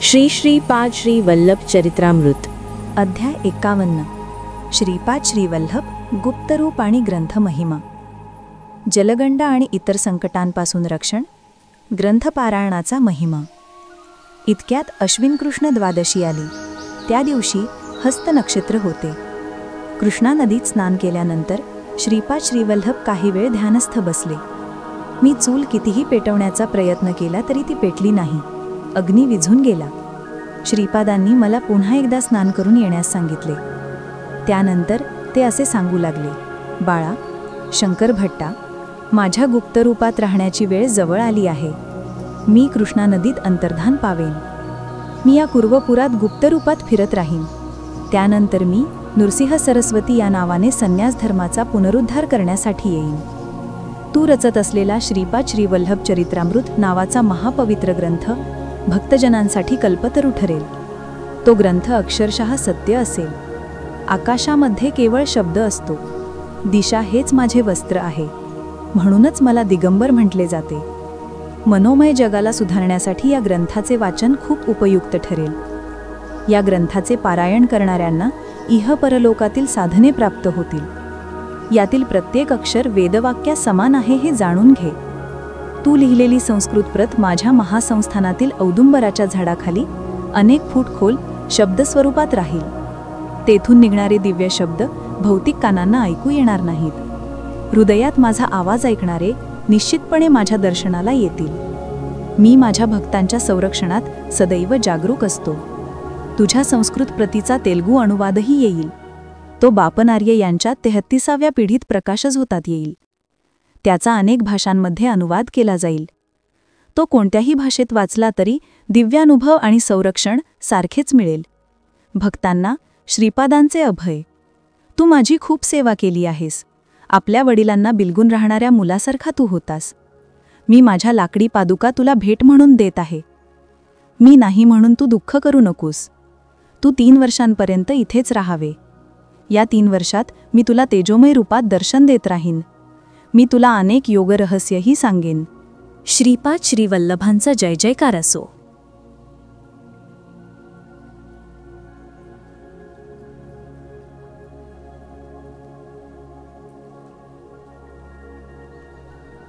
श्री श्रीपाद श्री वल्लभ चरित्रामृत अध्याय 51 श्रीपाद श्रीवल्लभ गुप्तरूप आणि ग्रंथ महिमा. जलगंड आणि इतर संकटांपासून रक्षण. ग्रंथपारायणाचा महिमा. इतक्यात अश्विन कृष्ण द्वादशी आली. त्या दिवशी हस्त नक्षत्र होते. कृष्णा नदीत स्नान केल्यानंतर श्रीपाद श्रीवल्लभ काही वेळ ध्यानस्थ बसले. मी चूल कितीही पेटवण्याचा प्रयत्न केला तरी ती पेटली नाही. अग्नी विझून गेला. श्रीपादांनी मला पुन्हा एकदा स्नान करून येण्यास सांगितले. त्यानंतर ते असे सांगू लागले, बाळा, शंकर भट्टा, माझ्या गुप्तरूपात राहण्याची वेळ जवळ आली आहे. मी कृष्णा नदीत अंतर्धान पावेन. मी या कुर्वपुरात गुप्तरूपात फिरत राहीन. त्यानंतर मी नृसिंह सरस्वती या नावाने संन्यास धर्माचा पुनरुद्धार करण्यासाठी येईन. तू रचत असलेला श्रीपाद श्रीवल्लभ चरित्रामृत नावाचा महापवित्र ग्रंथ भक्तजनांसाठी कल्पतरू ठरेल. तो ग्रंथ अक्षरशः सत्य असेल. आकाशामध्ये केवळ शब्द असतो. दिशा हेच माझे वस्त्र आहे. म्हणूनच मला दिगंबर म्हटले जाते. मनोमय जगाला सुधारण्यासाठी या ग्रंथाचे वाचन खूप उपयुक्त ठरेल. या ग्रंथाचे पारायण करणाऱ्यांना इह परलोकातील साधने प्राप्त होतील. यातील प्रत्येक अक्षर वेदवाक्या समान आहे हे जाणून घे. तू लिहिलेली संस्कृत प्रत माझ्या महासंस्थानातील औदुंबराच्या झाडाखाली अनेक फूट खोल शब्दस्वरूपात राहील. तेथून निघणारे दिव्य शब्द भौतिक कानांना ऐकू येणार नाहीत. हृदयात माझा आवाज ऐकणारे निश्चितपणे माझ्या दर्शनाला येतील. मी माझ्या भक्तांच्या संरक्षणात सदैव जागरूक असतो. तुझ्या संस्कृत प्रतीचा तेलुगू अनुवादही येईल. तो बापनार्य यांच्या 33व्या पिढीत प्रकाशच होतात येईल. त्याचा अनेक भाषांमध्ये अनुवाद केला जाईल. तो कोणत्याही भाषेत वाचला तरी दिव्यानुभव आणि संरक्षण सारखेच मिळेल. भक्तांना श्रीपादांचे अभय. तू माझी खूप सेवा केली आहेस. आपल्या वडिलांना बिलगून राहणाऱ्या मुलासारखा तू होतास. मी माझ्या लाकडी पादुका तुला भेट म्हणून देत आहे. मी नाही म्हणून तू दुःख करू नकोस. तू 3 वर्षांपर्यंत इथेच राहावे. या 3 वर्षात मी तुला तेजोमय रूपात दर्शन देत राहीन. मी तुला अनेक योगरहस्यही सांगेन. श्रीपाद श्रीवल्लभांचा जय जयकार असो.